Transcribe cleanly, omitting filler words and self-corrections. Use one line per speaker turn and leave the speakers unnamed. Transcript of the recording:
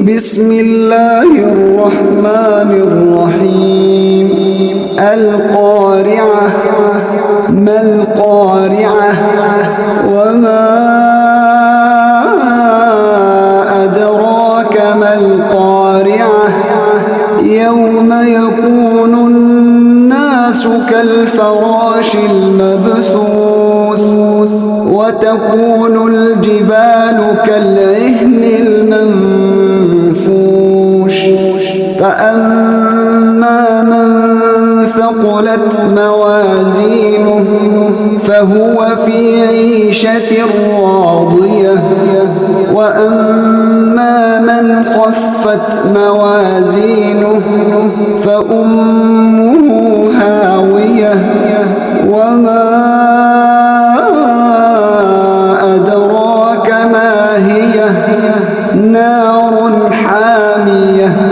بسم الله الرحمن الرحيم. القارعة. ما القارعة؟ وما أدراك ما القارعة؟ يوم يكون الناس كالفراش المبثوث وتكون الجبال كالعهن المنفوش. فأما من ثقلت موازينه فهو في عيشة راضية. وأما من خفت موازينه فأمه هاوية. وما أدراك ما هي؟ نار حامية.